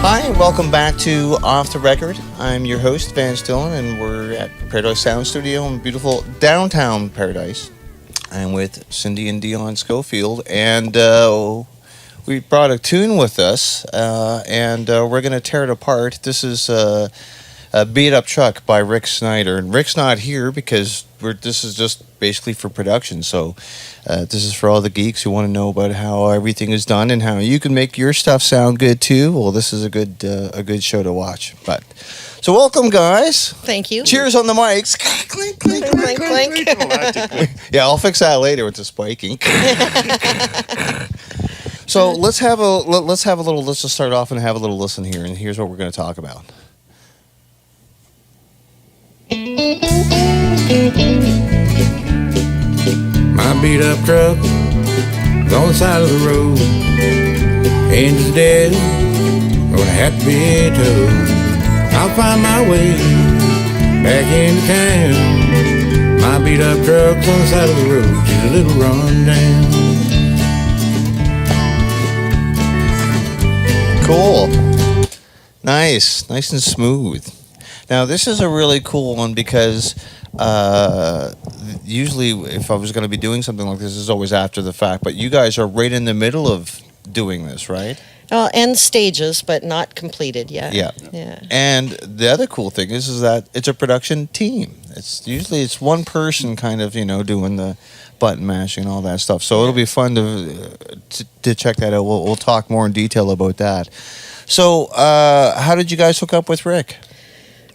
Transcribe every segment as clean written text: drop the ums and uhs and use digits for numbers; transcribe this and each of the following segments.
Hi, and welcome back to Off the Record. I'm your host, Vance Dillon, and we're at Paradise Sound Studio in beautiful downtown Paradise. I'm with Sindy and Dion Schofield, and we brought a tune with us, and we're going to tear it apart. This is a Beat Up Truck by Rick Snyder, and Rick's not here because this is just basically for production, so this is for all the geeks who want to know about how everything is done and how you can make your stuff sound good too. Well, this is a good show to watch. But so welcome, guys. Thank you. Cheers on the mics. Clink, clink, clink, clink. Yeah, I'll fix that later with the spiking. So let's just start off and have a little listen here, and here's what we're going to talk about. My beat up truck is on the side of the road. Engine's dead, gonna have to be towed. I'll find my way back into town. My beat up truck's on the side of the road, she's a little run down. Cool. Nice and smooth. Now, this is a really cool one because usually if I was going to be doing something like this, it's always after the fact. But you guys are right in the middle of doing this, right? End stages, but not completed yet. Yeah. And the other cool thing is that it's a production team. It's one person kind of, doing the button mashing and all that stuff. So it'll be fun to check that out. We'll talk more in detail about that. So how did you guys hook up with Rick?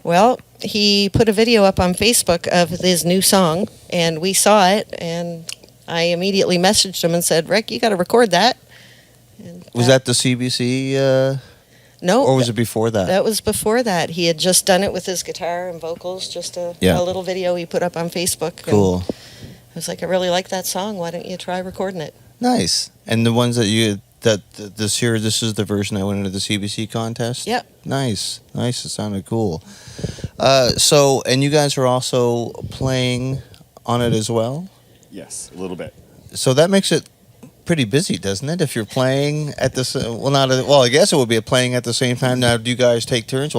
Well, he put a video up on Facebook of his new song, and we saw it, and I immediately messaged him and said, Rick, you got to record that. And was that the CBC? No. Or was it before that? That was before that. He had just done it with his guitar and vocals, just a little video he put up on Facebook. Cool. I was like, I really like that song. Why don't you try recording it? Nice. And the ones this year, this is the version that went into the CBC contest? Yep. Nice. It sounded cool. And you guys are also playing on it as well? Yes, a little bit. So that makes it pretty busy, doesn't it? If you're playing at this, I guess it would be playing at the same time. Now, do you guys take turns?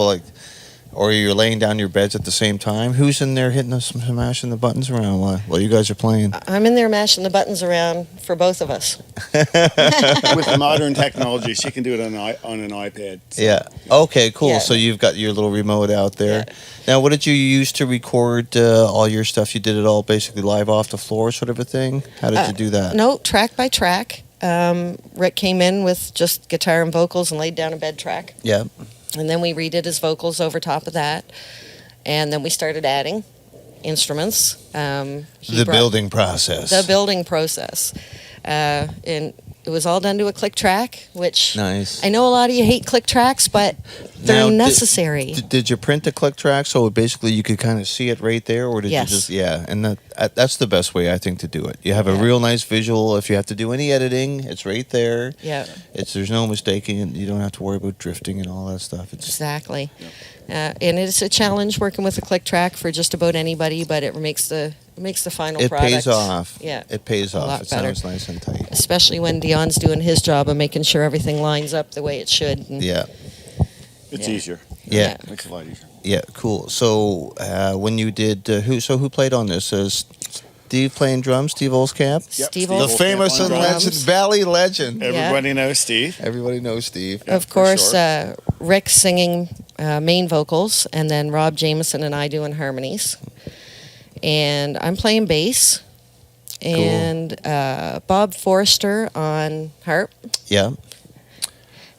Or you're laying down your beds at the same time? Who's in there mashing the buttons around while you guys are playing? I'm in there mashing the buttons around for both of us. With modern technology, she can do it on an iPad. So. Yeah. Okay, cool. Yeah. So you've got your little remote out there. Yeah. Now, what did you use to record all your stuff? You did it all basically live off the floor sort of a thing? How did you do that? No, track by track. Rick came in with just guitar and vocals and laid down a bed track. Yeah. And then we redid his vocals over top of that. And then we started adding instruments. The building process. And it was all done to a click track, which nice. I know a lot of you hate click tracks, but they're necessary. Did you print the click track so basically you could kind of see it right there? Or did you just, and that's the best way, I think, to do it. You have a real nice visual. If you have to do any editing, it's right there. Yeah. There's no mistaking it. You don't have to worry about drifting and all that stuff. Exactly. And it's a challenge working with a click track for just about anybody, but it makes the final product. It pays off. Yeah. It pays off. It better. sounds nice and tight. Especially when Dion's doing his job of making sure everything lines up the way it should. And It's easier. Yeah. It makes it a lot easier. Yeah, cool. So when you did, who played on this? Steve playing drums, Steve Olskamp? Yep, Steve The Olskamp famous on and drums. legend, Valley legend. Everybody knows Steve. Everybody knows Steve. Of course, Rick singing main vocals, and then Rob Jameson and I doing harmonies. And I'm playing bass. Cool. And Bob Forrester on harp. Yeah.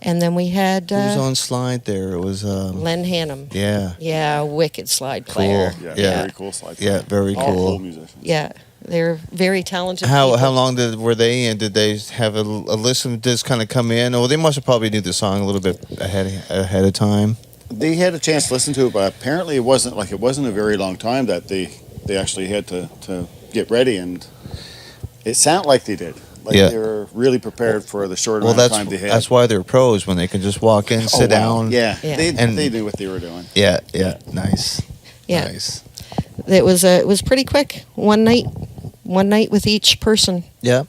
And then we had Who was on slide there? It was Len Hannum. Yeah. Yeah, wicked slide player. Cool. Yeah, Yeah. very cool slide. Yeah, very All cool. cool musicians. Yeah, they're very talented How people. long were they in? Did they have a listen? Did this kind of come in? Oh, they must have probably knew the song a little bit ahead of time. They had a chance to listen to it, but apparently it wasn't a very long time that they actually had to get ready, and it sounded like they did. They were really prepared for the short amount of time they had. That's why they're pros, when they can just walk in, sit down. Yeah, Yeah. They knew what they were doing. Yeah, nice. Yeah. Nice. It was pretty quick. One night with each person. Yeah.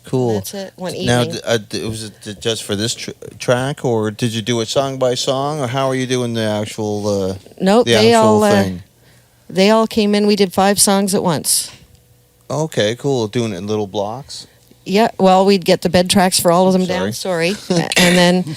Cool. That's it. One Now, evening. was it just for this track, or did you do it song by song, or how are you doing the actual Nope, the they actual all thing? they all came in. We did 5 songs at once. Okay, cool. Doing it in little blocks. Yeah, well, we'd get the bed tracks for all of them Sorry. down. Sorry. And then,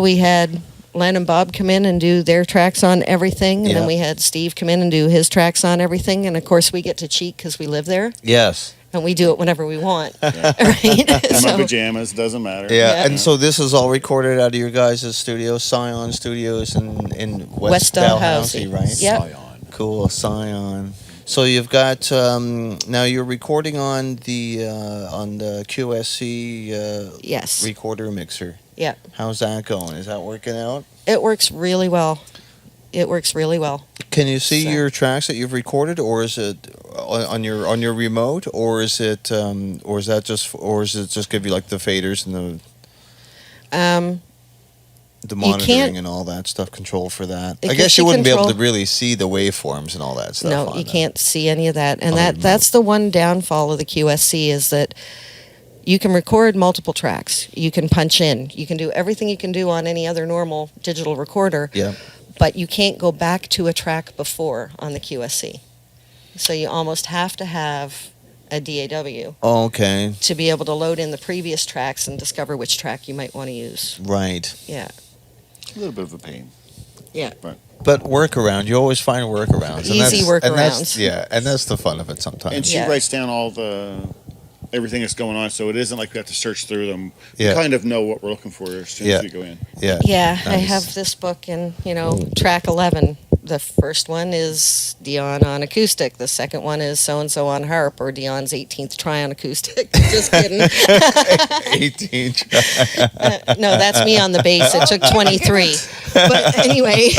we had Len and Bob come in and do their tracks on everything. And Yeah. then we had Steve come in and do his tracks on everything. And, of course, we get to cheat because we live there. Yes. And we do it whenever we want. Yeah. Right? In my So, pajamas, doesn't matter. Yeah. Yeah. And so this is all recorded out of your guys' studio, Scion Studios in West Dalhousie. Dalhousie, right? Yep. Scion. Cool, Scion. So you've got now you're recording on the QSC yes. recorder mixer. Yeah. How's that going? Is that working out? It works really well. It works really well. Can you see So- your tracks that you've recorded, or is it on your remote, or is it just give you like the faders and the You monitoring can't- and all that stuff, control for that? It I gives guess you you wouldn't be able to control. really see the waveforms and all that stuff. No, on you that. can't see any of that. And On the that's the one downfall of the QSC is that you can record multiple tracks. You can punch in. You can do everything you can do on any other normal digital recorder. Yeah. But you can't go back to a track before on the QSC. So you almost have to have a DAW Oh, okay. to be able to load in the previous tracks and discover which track you might want to use. Right. Yeah. A little bit of a pain. But workaround, you always find workarounds. Easy and workarounds. And that's the fun of it sometimes. And she Yeah. writes down all everything that's going on, so it isn't like we have to search through them. Yeah. We kind of know what we're looking for as soon Yeah. as we go in. Yeah. Yeah, I Nice. have this book and, track 11. The first one is Dion on acoustic. The second one is so-and-so on harp or Dion's 18th try on acoustic. Just kidding. 18. No, that's me on the bass. It took 23. But anyway,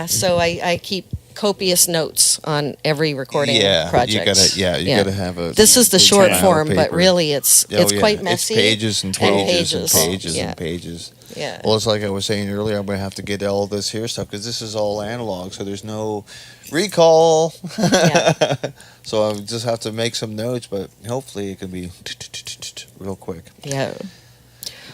so I keep copious notes on every recording project. You gotta have a. This is the big short pile of form, but paper. really it's Oh, yeah. quite messy. It's pages and and pages and pages. pages Yeah. and pages. Yeah. Well, it's like I was saying earlier, I'm gonna have to get all this here stuff because this is all analog, so there's no recall. Yeah. So I just have to make some notes, but hopefully it can be real quick. Yeah.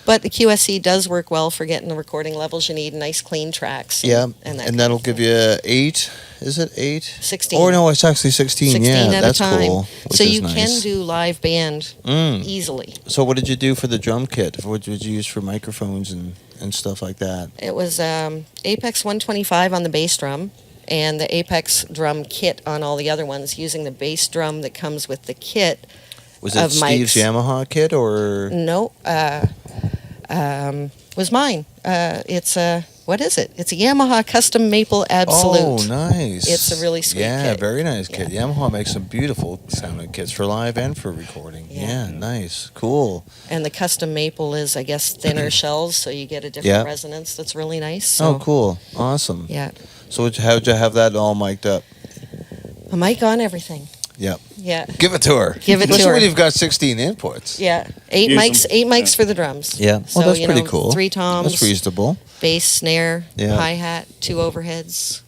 But the QSC does work well for getting the recording levels you need, nice clean tracks. Yeah, and that'll give you 8. Is it 8? 16. Oh no, it's actually 16. 16 yeah, at that's a time. cool. Which So is you nice. can do live band Mm. easily. So what did you do for the drum kit? What did you use for microphones and stuff like that? It was Apex 125 on the bass drum and the Apex drum kit on all the other ones using the bass drum that comes with the kit. Was it Of Steve's mics. Yamaha kit or? No, was mine. It's a, what is it? It's a Yamaha Custom Maple Absolute. Oh, nice. It's a really sweet Yeah, kit. very nice kit. Yamaha makes some beautiful sounding kits for live and for recording. Yeah. Yeah, nice. Cool. And the Custom Maple is, I guess, thinner shells, so you get a different Yeah. resonance that's really nice. So, Oh, cool. Awesome. Yeah. So how'd you have that all mic'd up? A mic on everything. Yep. Yeah. Give it to her. Give it to Especially her. when you've got 16 inputs. Yeah. Eight Use mics. them. 8 mics for the drums. Yeah. So, Well, that's pretty cool. 3 toms, That's reasonable. bass, snare, Yeah. hi-hat, 2 overheads.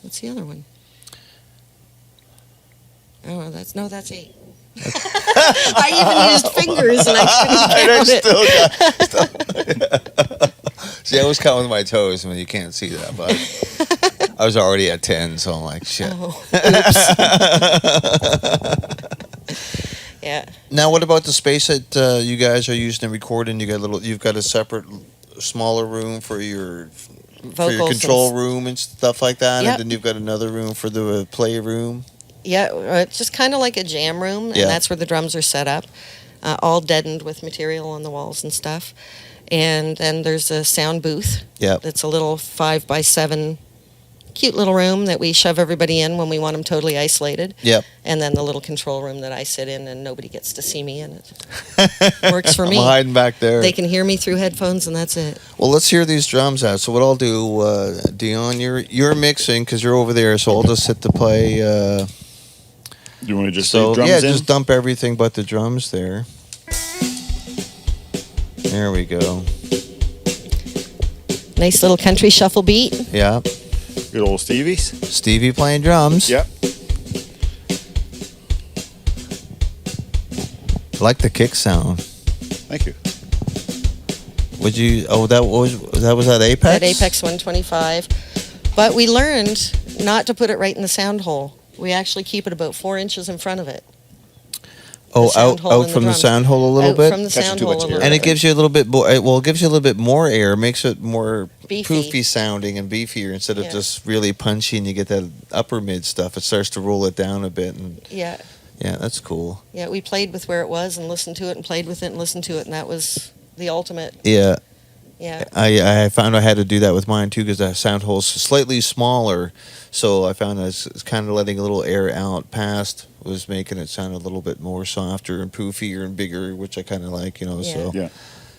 What's the other one? Oh, that's 8. I even used fingers and I couldn't count it. See, I always count with my toes when you can't see that, but I was already at 10, so I'm like, shit. Oh, oops. Yeah. Now, what about the space that you guys are using to record in? You've got a separate, smaller room for your Vocals control and- room and stuff like that, Yep. and then you've got another room for the play room. Yeah, it's just kind of like a jam room, and Yeah. that's where the drums are set up, all deadened with material on the walls and stuff. And then there's a sound booth. Yep. That's a little 5x7 cute little room that we shove everybody in when we want them totally isolated. Yep. And then the little control room that I sit in and nobody gets to see me, and it works for me. I'm hiding back there. They can hear me through headphones, and that's it. Well, let's hear these drums out. So what I'll do, Dion, you're mixing because you're over there, so I'll just hit the play. Do you want to just So leave drums yeah, in? just dump everything but the drums there. There we go. Nice little country shuffle beat. Yeah. Good old Stevie's. Stevie playing drums. Yep. I like the kick sound. Thank you. Would you? Oh, that was at Apex. At Apex 125. But we learned not to put it right in the sound hole. We actually keep it about 4 inches in front of it. Oh, sound hole out in the from the drums. sound hole a little Out bit. from the Catches sound too hole much a air. little And it bit. gives you a little bit more. Well, it gives you a little bit more air. Makes it more Beefy. poofy sounding and beefier instead of Yeah. just really punchy. And you get that upper mid stuff. It starts to roll it down a bit. And Yeah. yeah, that's cool. Yeah, we played with where it was and listened to it and played with it and listened to it, and that was the ultimate. Yeah, Yeah. I found I had to do that with mine too because the sound hole's slightly smaller. So I found it's kind of letting a little air out past was making it sound a little bit more softer and poofier and bigger, which I kind of like. Yeah. So Yeah.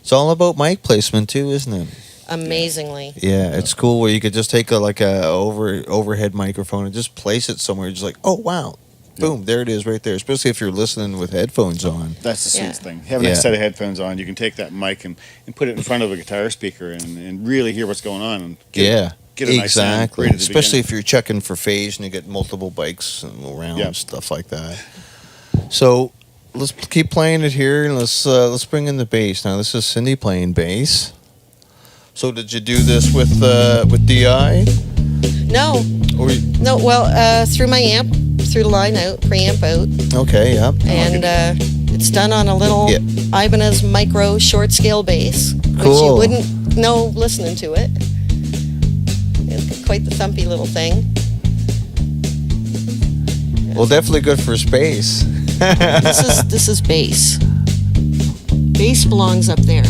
it's all about mic placement too, isn't it? Amazingly. Yeah, it's cool where you could just take a overhead microphone and just place it somewhere. Just like, oh wow, boom, there it is right there. Especially if you're listening with headphones on. That's the Yeah. sweetest thing. Having Yeah. a set of headphones on, you can take that mic and put it in front of a guitar speaker and really hear what's going on. And get a nice sound exactly. right at the Especially beginning. if you're checking for phase and you get multiple bikes and around Yeah. and stuff like that. So let's keep playing it here and let's bring in the bass. Now this is Sindy playing bass. So did you do this with DI? No, Or no. Well, through my amp, through the line out, preamp out, okay, yeah. and it's done on a little Yeah. Ibanez Micro short scale bass, which you Cool. wouldn't know listening to it. It's quite the thumpy little thing. Well, definitely good for space. This is bass. Bass belongs up there.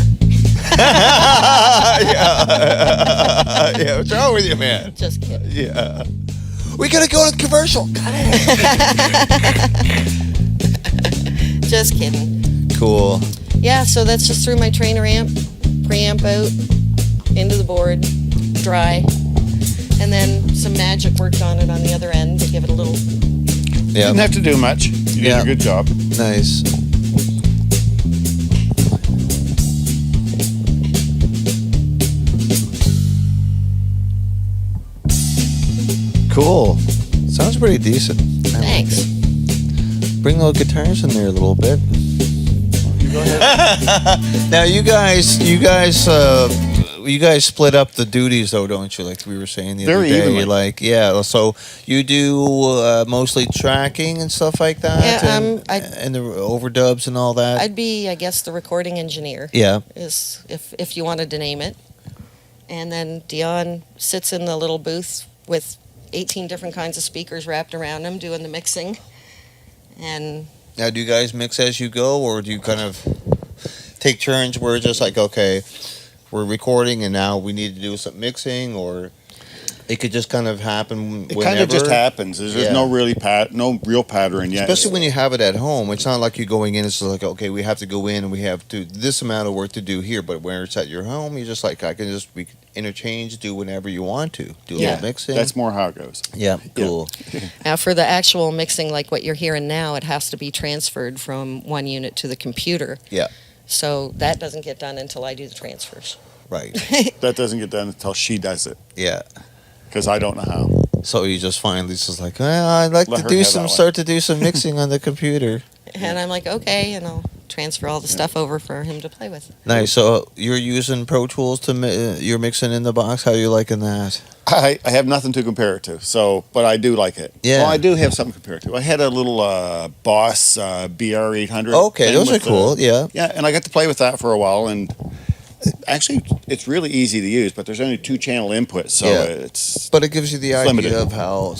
Yeah, what's wrong with you, man? Just kidding. Yeah. We gotta go to the commercial. Just kidding. Cool. Yeah, so that's just through my trainer amp, preamp out, into the board, dry, and then some magic worked on it on the other end to give it a little. Yeah. Didn't have to do much. You Yeah. did a good job. Nice. Cool. Sounds pretty decent. I like Thanks. it. Bring little guitars in there a little bit. You go ahead. Now you guys split up the duties though, don't you? Like we were saying the other Very day. evenly. Like yeah, so you do mostly tracking and stuff like that. Yeah, and the overdubs and all that. I'd be, I guess, the recording engineer. Yeah. Is if you wanted to name it. And then Dion sits in the little booth with 18 different kinds of speakers wrapped around him doing the mixing. And Now, do you guys mix as you go, or do you kind of take turns where it's just like, okay, we're recording and now we need to do some mixing, or it could just kind of happen It whenever? kind of just happens. There's Yeah. no real pattern yet. Especially when you have it at home. It's not like you're going in, it's just like, okay, we have to go in and we have to this amount of work to do here. But when it's at your home, you're just like, we can interchange, do whenever you want to. Do a Yeah. little mixing. That's more how it goes. yeah, cool. now for the actual mixing, like what you're hearing now, it has to be transferred from one unit to the computer. Yeah. So that doesn't get done until I do the transfers. Right. That doesn't get done until she does it Yeah. because I don't know how. So you just finally just like, well, I'd like Let to her do have some, that one. start to do some mixing on the computer. And I'm like, okay, and I'll transfer all the stuff over for him to play with. Nice. So you're using Pro Tools to you're mixing in the box. How are you liking that? I have nothing to compare it to. So, but I do like it. Yeah. Well, I do have something to compare it to. I had a little Boss BR800. Okay, thing those are with cool. Yeah. Yeah, and I got to play with that for a while, and actually, it's really easy to use. But there's only 2-channel input, so Yeah. it's But it gives you the idea limited. of how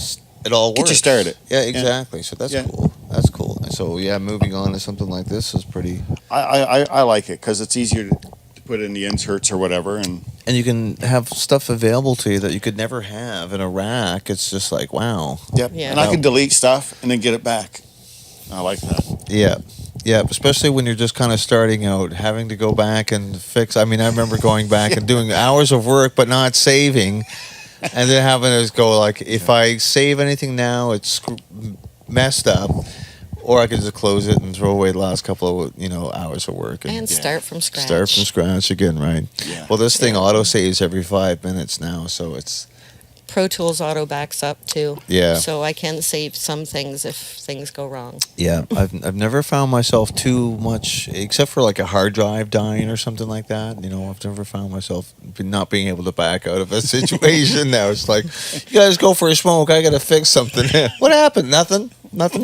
it all works. Get you started. Yeah, exactly. So that's Yeah. cool. That's cool. So yeah, moving on to something like this is pretty. I like it because it's easier to put in the inserts or whatever, and And you can have stuff available to you that you could never have in a rack. It's just like wow. yep. Yeah. And I can delete stuff and then get it back. I like that. Yeah. Yeah, especially when you're just kind of starting out, having to go back and fix. I mean, I remember going back and doing hours of work, but not saving, and then having to go like, if I save anything now, it's messed up, or I could just close it and throw away the last couple of hours of work And start from scratch. start from scratch again, right? Yeah. Well, this thing auto saves every 5 minutes now, so it's Pro Tools auto backs up too. Yeah. So I can save some things if things go wrong. Yeah, I've never found myself too much, except for like a hard drive dying or something like that. You know, I've never found myself not being able to back out of a situation. Now it's like, you guys go for a smoke. I gotta fix something. What happened? Nothing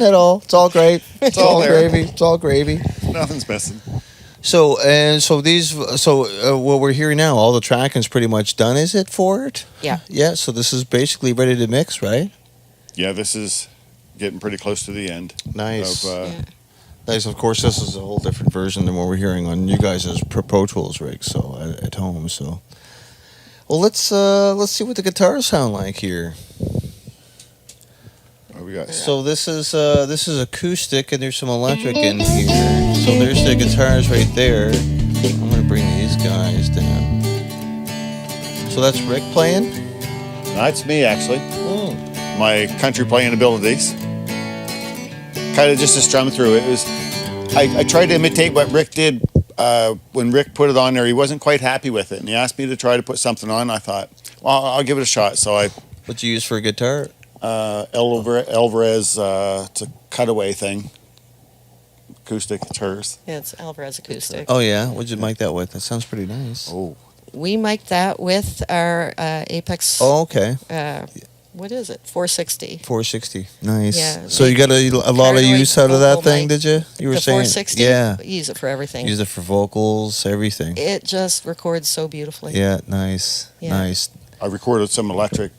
at all. It's all great. It's all there. gravy. It's all gravy. Nothing's missing. So what we're hearing now, all the tracking's pretty much done. Is it for it? Yeah. Yeah. So this is basically ready to mix, right? Yeah, this is getting pretty close to the end. Nice. Yeah. Nice. Of course, this is a whole different version than what we're hearing on you guys' Pro Tools rig, so at home. So, well, let's see what the guitars sound like here. What we got? So this is acoustic, and there's some electric in here. So there's the guitars right there. I'm gonna bring these guys down. So that's Rick playing. That's me, actually. Mm. My country playing abilities. Kind of just to strum through it. I tried to imitate what Rick did when Rick put it on there. He wasn't quite happy with it, and he asked me to try to put something on. I thought, well, I'll give it a shot. So I What'd you use for a guitar? Alvarez, it's a cutaway thing. Acoustic, it's hers. Yeah, it's Alvarez acoustic. Oh yeah, what'd you mic that with? That sounds pretty nice. Oh, We mic'd that with our Apex. Oh, okay. What is it? 460. 460. Nice. Yeah, So you got a lot of Cardioid use out of that vocal thing, mic. did you? You were The saying. 460. Yeah. We use it for everything. Use it for vocals, everything. It just records so beautifully. Yeah, nice. Yeah. Nice. I recorded some electric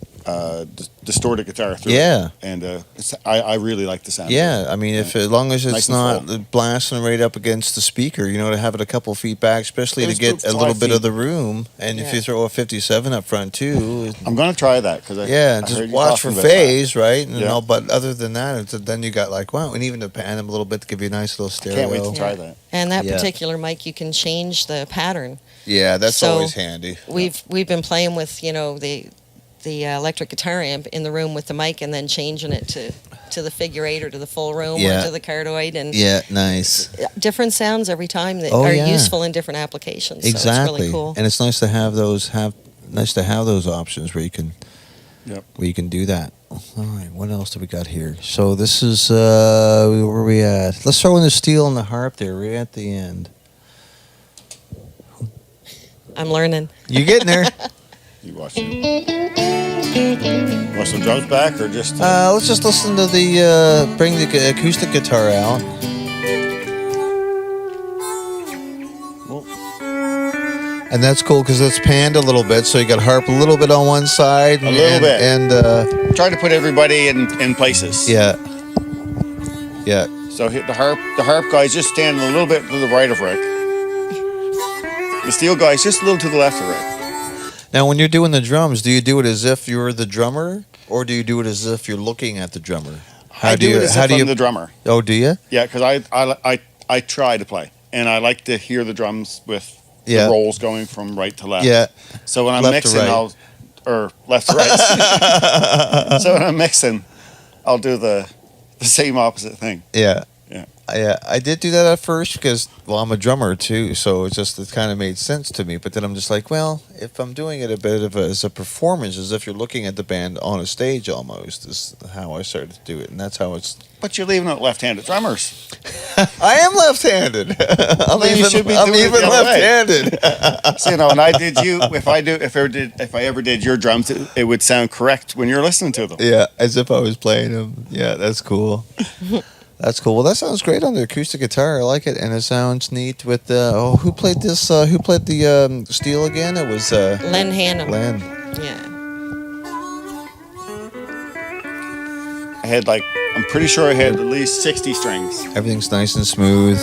distorted guitar through Yeah. it. And I really like the sound. Yeah, I mean, if as long as it's Nice and not blasting right up against the speaker, you know, to have it a couple feet back, especially It to was get about a little 5 bit of feet. the room, and if you Yeah. throw a 57 up front too, I'm going to try that because yeah, I just heard you watch for talking about that. phase, right? And Yeah. all, but other than that, then you got like, wow, and even to pan them a little bit to give you a nice little stereo. Can't wait to try that. And that Yeah. particular mic, you can change the pattern. Yeah, that's So, always handy. We've been playing with the electric guitar amp in the room with the mic, and then changing it to the figure eight or to the full room Yeah. or to the cardioid, and Yeah, nice. different sounds every time that Oh, are yeah. useful in different applications. So Exactly, it's really cool. and it's nice to have those options where you can, Yep. where you can do that. All right, what else do we got here? So this is where are we at? Let's throw in the steel and the harp there, right at the end. I'm learning. You getting there? You watch it. Want some drums back or just? Let's just listen to the bring the acoustic guitar out. And that's cool because it's panned a little bit, so you got harp a little bit on one side, A little bit. and Try to put everybody in places. yeah. So hit the harp guy's just standing a little bit to the right of Rick. The steel guy's just a little to the left of Rick. Now, when you're doing the drums, do you do it as if you're the drummer, or do you do it as if you're looking at the drummer? I do it as if I'm the drummer. Oh, do you? Yeah, because I try to play, and I like to hear the drums with Yeah. the rolls going from right to left. Yeah. So when I'm Left to mixing, right. or left to right. So when I'm mixing, I'll do the same opposite thing. Yeah. Yeah. I did do that at first because, well, I'm a drummer too, so it kind of made sense to me. But then I'm just like, well, if I'm doing it a bit of as a performance, as if you're looking at the band on a stage almost, is how I started to do it, and that's how it's. But you're leaving it left-handed drummers. I am left-handed. Then you should be I'm doing it even the other way. left-handed. So, when I did you, if I ever did your drums, it would sound correct when you're listening to them. Yeah, as if I was playing them. Yeah, that's cool. That's cool. Well, that sounds great on the acoustic guitar. I like it, and it sounds neat with who played this? Who played the steel again? It was Len Hannum. Len. Yeah. I had I'm pretty sure I had at least 60 strings. Everything's nice and smooth.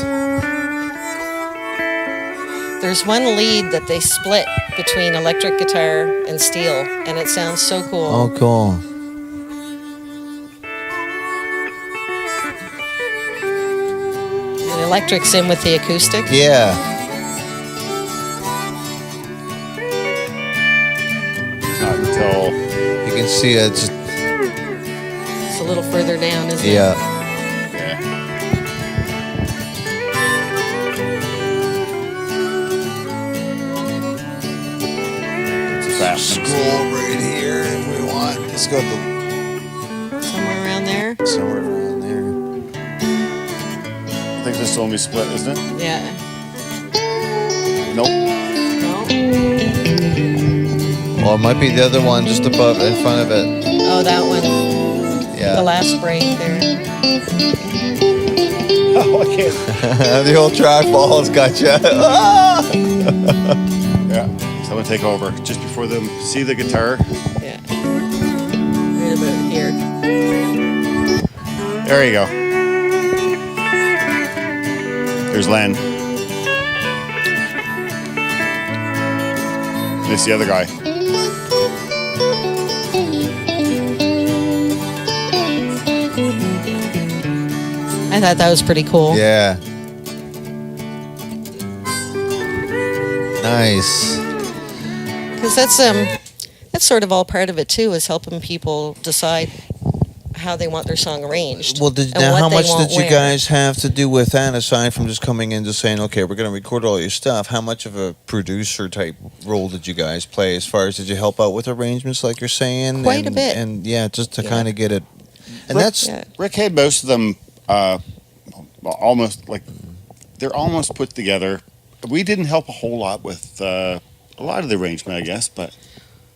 There's one lead that they split between electric guitar and steel, and it sounds so cool. Oh, cool. The electric's in with the acoustic. Yeah. Not until You can see it. Just, It's a little further down, isn't it? yeah. it's a fast. Scroll right here if we want. It's got the Somewhere around there. somewhere around there. I think this is only split, isn't it? Yeah. Nope. No. Well, it might be the other one just above, in front of it. Oh, that one. Yeah. The last break there. Oh, I can't. The old trackball's got you. Yeah. So I'm gonna take over just before them see the guitar. Yeah. Right about here. There you go. There's Len. This is the other guy. I thought that was pretty cool. Yeah. Nice. Because that's sort of all part of it too, is helping people decide how they want their song arranged. Well, and now what how they much want did you where. guys have to do with that, aside from just coming in just saying, okay, we're going to record all your stuff? How much of a producer type role did you guys play, as far as did you help out with arrangements like you're saying? Quite a bit. And yeah, just to Yeah. kind of get it. And Rick- that's, Yeah. Rick had most of them almost like they're almost put together. We didn't help a whole lot with a lot of the arrangement, I guess, but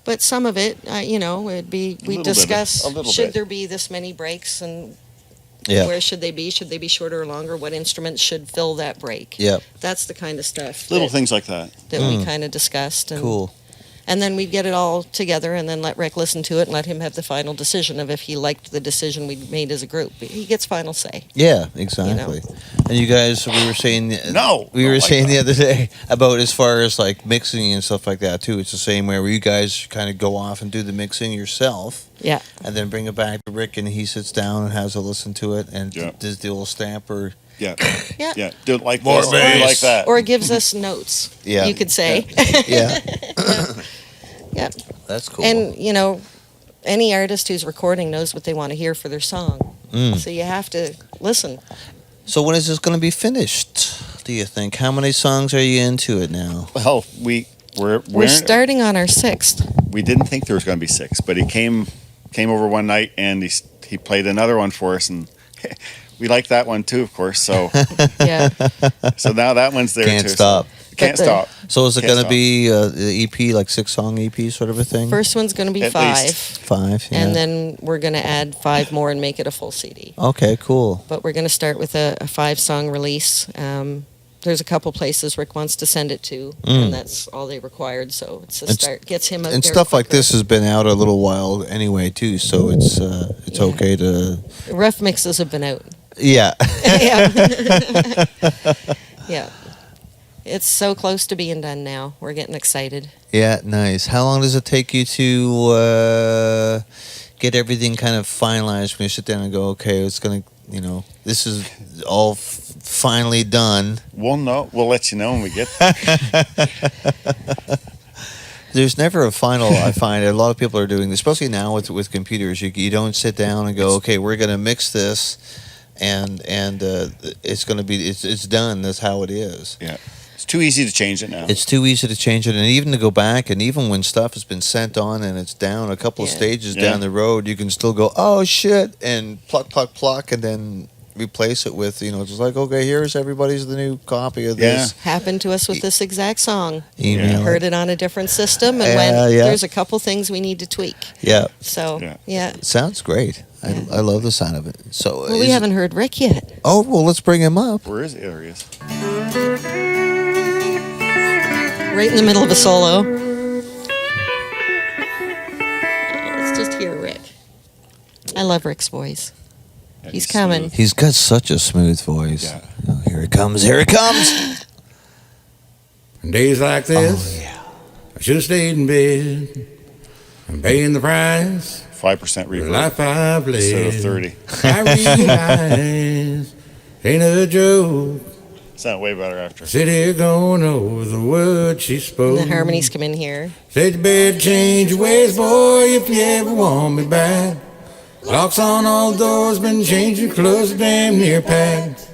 But some of it, it'd be we little bit, discuss a little should bit. there be this many breaks and yeah. where should they be? Should they be shorter or longer? What instruments should fill that break? Yeah. That's the kind of stuff little that, things like that. that we kind of discussed. And, Cool. And then we'd get it all together and then let Rick listen to it and let him have the final decision of if he liked the decision we made as a group. He gets final say. Yeah, exactly. And you guys, we were saying No, we don't were like saying that. the other day about as far as like mixing and stuff like that too. It's the same way where you guys kind of go off and do the mixing yourself, Yeah. and then bring it back to Rick, and he sits down and has a listen to it and Yeah. does the old stamp or Yeah, Yeah. yeah. Do it like More this, bass. like that. Or gives us notes, Yeah. you could say. yeah. Yeah. That's cool. And, any artist who's recording knows what they want to hear for their song. So you have to listen. So when is this going to be finished, do you think? How many songs are you into it now? Well, We're starting on our 6th. we didn't think there was going to be 6, but he came over one night and he played another one for us, and we liked that one too, of course. So Yeah. so now that one's there Can't too. stop. Can't the- stop. So is it Can't going to stop. be the EP, like 6-song EP sort of a thing? First one's going to be At 5. least. 5, yeah. And then we're going to add 5 more and make it a full CD. Okay, cool. But we're going to start with a 5-song release. There's a couple places Rick wants to send it to, and that's all they required. So it's a And s- start. Gets him out And there stuff like quicker. this has been out a little while anyway too, so it's Yeah. okay to Rough mixes have been out. yeah. Yeah. Yeah. It's so close to being done now. We're getting excited. Yeah, nice. How long does it take you to get everything kind of finalized when you sit down and go, okay, it's gonna, this is all finally done? We'll let you know when we get There's never a final. I find a lot of people are doing this, especially now with computers. You don't sit down and go, okay, we're gonna mix this, and it's gonna be it's done. That's how it is. Yeah. It's too easy to change it now. It's too easy to change it, and even to go back, and even when stuff has been sent on and it's down a couple of Yeah. stages Yeah. down the road, you can still go, oh shit, and pluck, and then replace it with, just like, okay, here's everybody's the new copy of this. Happened to us with this exact song. Email. Heard it on a different system, and Yeah, when yeah. there's a couple things we need to tweak. Yeah, So Yeah. yeah. sounds great. Yeah. I love the sound of it. So Well, we haven't heard Rick yet. Oh well, let's bring him up. Where is it? There he is. Right in the middle of a solo. Let's just hear Rick. I love Rick's voice. Yeah, He's coming. smooth. He's got such a smooth voice. Yeah. Oh, here it comes. Here it comes. On days like this, I should have stayed in bed. I'm paying the price 5% for the reverb life I've instead of led. 30. I realize ain't a joke. Sound way better after. Sit here going over the words she spoke. The harmonies come in here. Said you better change your ways, boy, if you ever want me back. Locks on all doors, been changing clothes, damn near packed.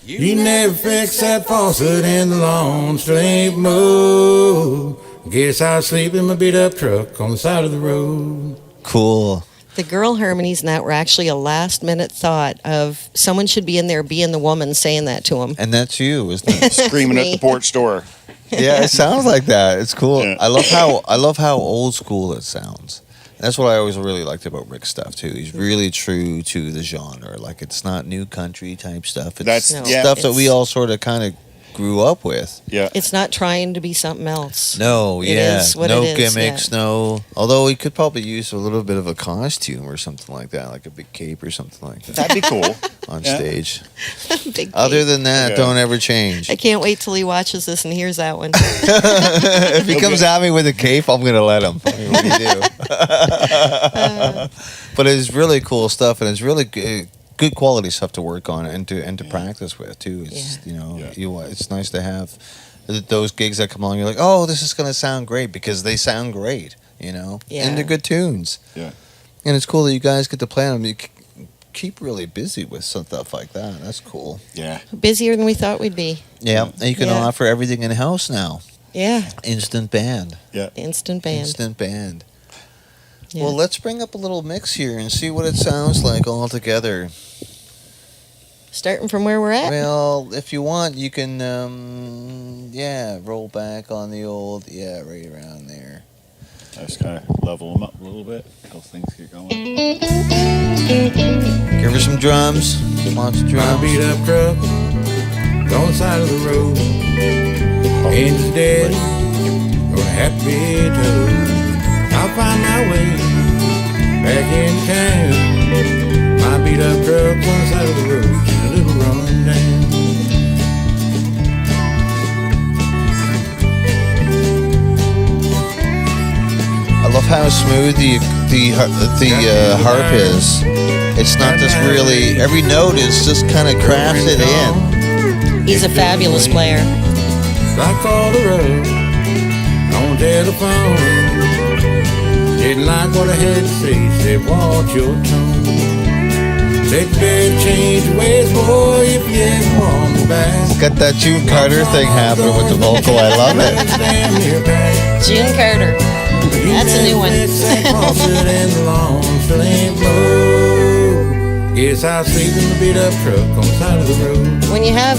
You never fix that faucet and the lawn still ain't mowed. Guess I'll sleep in my beat up truck on the side of the road. Cool. The girl harmonies and that were actually a last-minute thought of someone should be in there being the woman saying that to him. And that's you, isn't it? Screaming at the porch door. Yeah, it sounds like that. It's cool. Yeah. I love how old school it sounds. That's what I always really liked about Rick's stuff too. He's really true to the genre. Like, it's not new country type stuff. It's That's stuff that we all sort of kind of grew up with. Yeah. It's not trying to be something else. No, It yeah, is what no it is, gimmicks, no. Although he could probably use a little bit of a costume or something like that, like a big cape or something like that That'd be cool. on Yeah. stage. Big Other cake. than that, Yeah. don't ever change. I can't wait till he watches this and hears that one. If he comes at me with a cape, I'm gonna let him. I mean, what do you do? But it's really cool stuff, and it's really good quality stuff to work on and to practice with too. It's it's nice to have those gigs that come along. You're like, oh, this is gonna sound great because they sound great, and they're good tunes. Yeah. And it's cool that you guys get to play them. You keep really busy with some stuff like that. That's cool. Yeah. Busier than we thought we'd be. Yeah, and you can Yeah. offer everything in house now. Yeah, Instant band. instant band. Instant band. Yeah. Well, let's bring up a little mix here and see what it sounds like all together. Starting from where we're at. Well, if you want, you can, roll back on the old, right around there. I just kind of level them up a little bit until things get going. Give her some drums. Lots of My drums. beat up truck on the side of the road. Engine's dead, gonna have to be towed. I'll find my way back in town. My beat up truck on the side of the road, just a little run down. I love how smooth the harp is. It's not just really, every note is just kind of crafted in. He's a fabulous player. I called her up on telephone. Didn't like what I had to say, said watch your tone. Said you better change your ways, boy, if you ever want me back. Got that June Carter thing happening with the vocal. I love it. June Carter. That's a new one. Guess I'll sleep in the beat up truck on the side of the road. When you have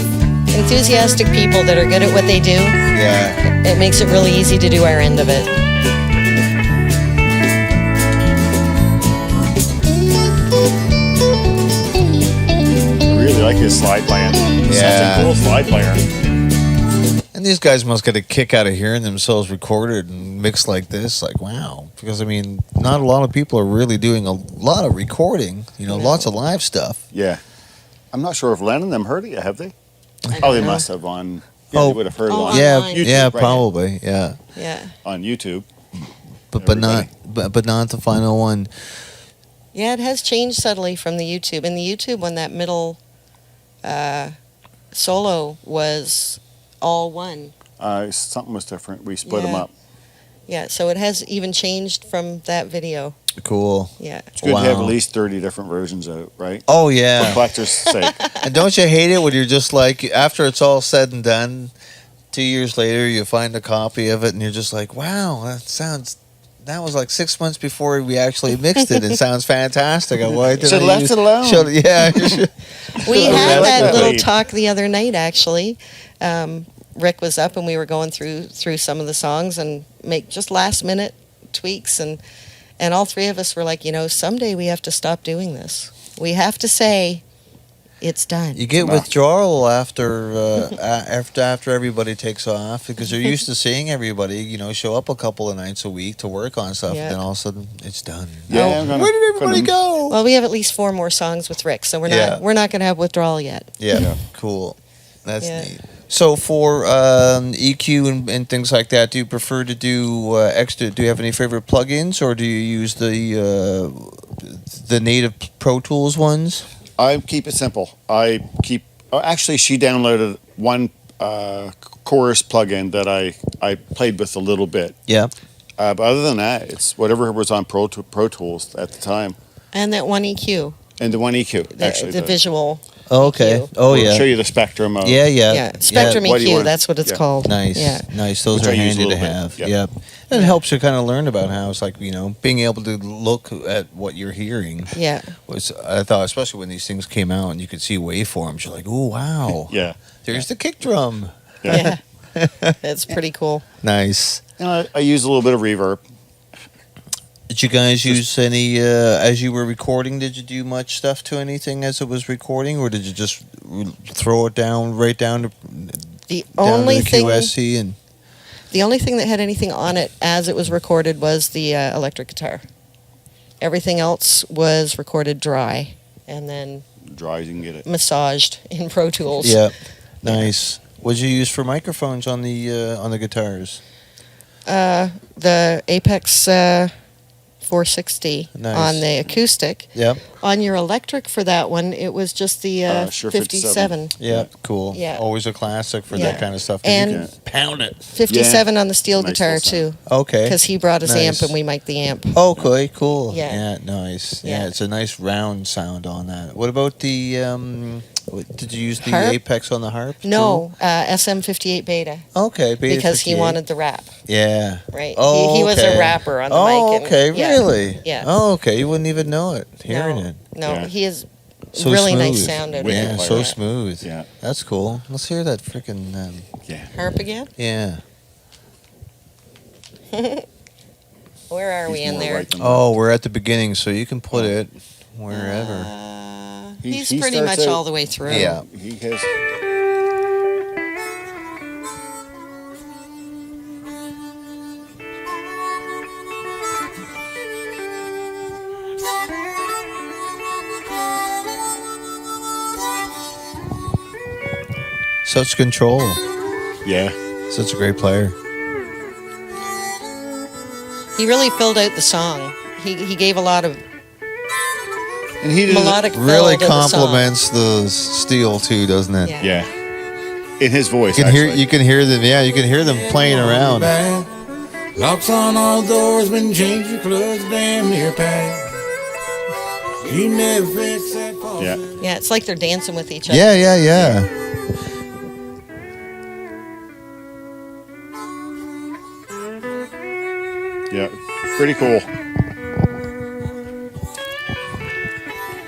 enthusiastic people that are good at what they do, Yeah. it makes it really easy to do our end of it. I really like his slide playing. He's Yeah. such a cool slide player. And these guys must get a kick out of hearing themselves recorded and mixed like this. Like, wow. Because, I mean, not a lot of people are really doing a lot of recording, lots of live stuff. Yeah. I'm not sure if Len and them heard it yet, have they? I Oh, don't they know. must have on. Oh. They would have heard it Oh, on Yeah, Online. YouTube, yeah, right? probably, yeah. Yeah. On YouTube. But not the final one. Yeah, it has changed subtly from the YouTube. In the YouTube one, that middle solo was all one. Something was different. We split them Yeah. up. Yeah, so it has even changed from that video. Cool. Yeah. It's good to have Wow. at least 30 different versions out, right? Oh, For yeah. collector's sake. And don't you hate it when you're just like, after it's all said and done, 2 years later, you find a copy of it and you're just like, wow, that was like 6 months before we actually mixed it. It sounds fantastic. Why did Should've I left use- it alone. Yeah. We Yeah, had that definitely. little talk the other night, actually. Rick was up and we were going through some of the songs and make just last minute tweaks and all three of us were like, someday we have to stop doing this. We have to say it's done. You get Wow. withdrawal after everybody takes off because they're used to seeing everybody, show up a couple of nights a week to work on stuff, Yeah. and then all of a sudden it's done. Yeah, Oh. I'm gonna Where did everybody put 'em- go? Well, we have at least 4 more songs with Rick, so we're not Yeah. going to have withdrawal yet. Yeah, Yeah. cool. That's Yeah. neat. So for EQ and things like that, do you prefer to do extra? Do you have any favorite plugins, or do you use the native Pro Tools ones? I keep it simple. Actually, she downloaded one chorus plugin that I played with a little bit. Yeah. But other than that, it's whatever was on Pro Tools at the time. And that one EQ, And the one EQ, the actually. visual. Okay. EQ. Oh We'll yeah. show you the spectrum of. Yeah, yeah. Yeah, Spectrum What do you EQ, want? that's what it's Yeah. called. Nice. Yeah. Nice. Those Which are I use a handy to little bit. have. Yep. Yep. And it Yeah. helps you kind of learn about how it's like, being able to look at what you're hearing. Yeah. I thought, especially when these things came out and you could see waveforms, you're like, "Ooh, wow. Yeah. There's the kick drum." Yeah. It's pretty cool. Nice. And I use a little bit of reverb. Did you guys use any, as you were recording, did you do much stuff to anything as it was recording, or did you just throw it down, right down to, The down only to the thing QSC? And The only thing that had anything on it as it was recorded was the electric guitar. Everything else was recorded dry and then Dry as you can get it. massaged in Pro Tools. yeah, nice. What did you use for microphones on the guitars? The Apex 460 Nice. on the acoustic. Yep. On your electric for that one, it was just the Shure 57. Yeah, cool. Yeah. Always a classic for Yeah. that kind of stuff. 'Cause And- you can pound it. 57 on the steel Nice guitar little too, Okay. because he brought his amp Nice. and we mic'd the amp. Okay, cool. Yeah. Nice. Yeah, Yeah. it's a nice round sound on that. What about the? Did you use the Harp? Apex on the harp? No, SM58 Beta, too? Okay, Beta because he 58. wanted the rap, Yeah. right? Oh, He was okay. a rapper on the Oh, mic. okay, And, yeah. really? Yeah. Oh, okay. You wouldn't even know it hearing No. it. No, Yeah. he is So really smooth. nice sounded. Wicked Yeah, player. so Yeah. smooth. Yeah. That's cool. Let's hear that freaking. Harp again? Yeah. Where are we He's in more there? right than Oh, we're at the beginning, so you can put it wherever. He's He pretty starts much out- all the way through. Yeah. left. He has. Such control. Yeah. Such a great player. He really filled out the song. He gave a lot of And he did. melodic Really fill to the song. complements the steel too, doesn't it? Yeah. Yeah. In his voice. You can hear actually. you can hear them. Yeah, you can hear them playing around. Locks on all doors when change your clothes damn near packed. You never fix that faucet. Yeah. Yeah, it's like they're dancing with each other. Yeah, yeah, yeah. Yeah. Pretty cool.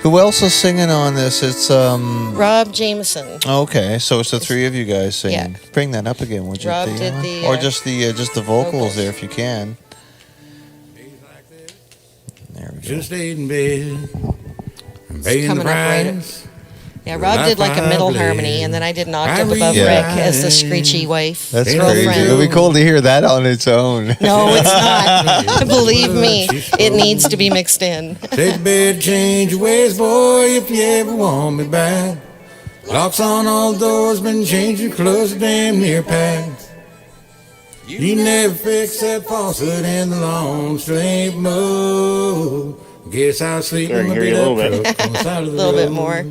Who else is singing on this? It's Rob Jameson. Okay, so it's the three of you guys singing. Yeah. Bring that up again, would you? Rob Dion? did the, or just the vocals vocals. there if you can. There we go. Just stayed in bed. And paying the coming up right price. Yeah, Rob did like a middle harmony, and then I did an octave above Yeah. Rick as the screechy wife. That's Girlfriend. crazy. It'll be cool to hear that on its own. No, it's not. Believe me, it needs to be mixed in. Take bed, change your ways, boy, if you ever want me back. Locks on all doors, been changing clothes damn near packed. You never fix that faucet and the lawn still ain't mowed. Guess I'll sleep There, in I my can hear beat you a up little bit. truck on the side of A the little bit road. more.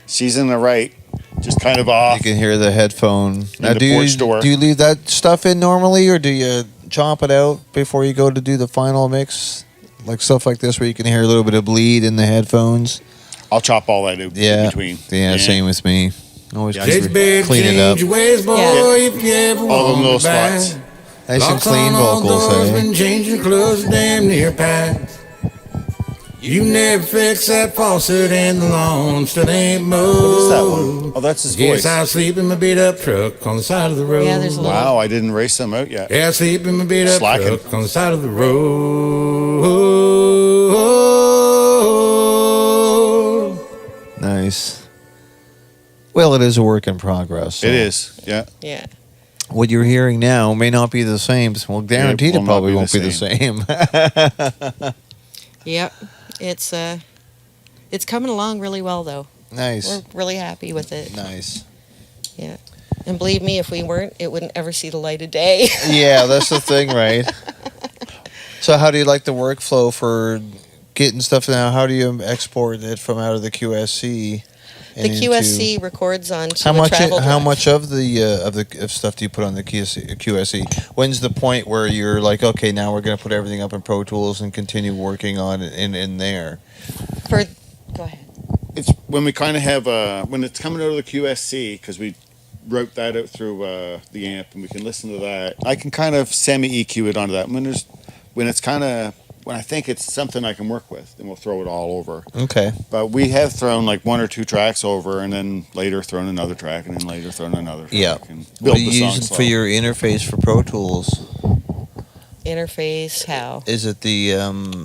She's in the right. Just kind of off. You can hear the headphone. Now, the do porch door. you leave that stuff in normally, or do you chop it out before you go to do the final mix? Like stuff like this, where you can hear a little bit of bleed in the headphones. I'll chop all that in Yeah, between. yeah, same with me. Always Yeah, Take bed, clean it up. change your ways, boy, Yeah. if you ever All want them me little back. spots. Nice and Locks clean on all vocals, doors, eh? been changing clothes damn near packed. You never fix that faucet and the lawn still ain't mowed. What is that one? Oh, that's his Guess voice. I sleep in my beat up truck on the side of the road. Yeah, there's a little. Wow, I didn't race them out yet. Yeah, I sleep in my beat up Slacking. truck on the side of the road. Nice. Well, it is a work in progress. so It is. Yeah. Yeah. What you're hearing now may not be the same. Well, guaranteed will it not probably be won't the be the same. Yep. It's coming along really well though. Nice. We're really happy with it. Nice. Yeah. And believe me, if we weren't, it wouldn't ever see the light of day. Yeah, that's the thing, right? So how do you like the workflow for getting stuff now? How do you export it from out of the QSC? The QSC records onto How a much? travel How drive. much of the stuff do you put on the QSC? When's the point where you're like, okay, now we're going to put everything up in Pro Tools and continue working on it in there? Go ahead. it's when we kind of have when it's coming out of the QSC, because we wrote that out through the amp, and we can listen to that. I can kind of semi EQ it onto that. When it's kind of when I think it's something I can work with, then we'll throw it all over. Okay. But we have thrown like 1 or 2 tracks over, and then later thrown another track, and then later thrown another track. Yeah. And What build are you the song using slow. for your interface for Pro Tools? Interface, how? Is it the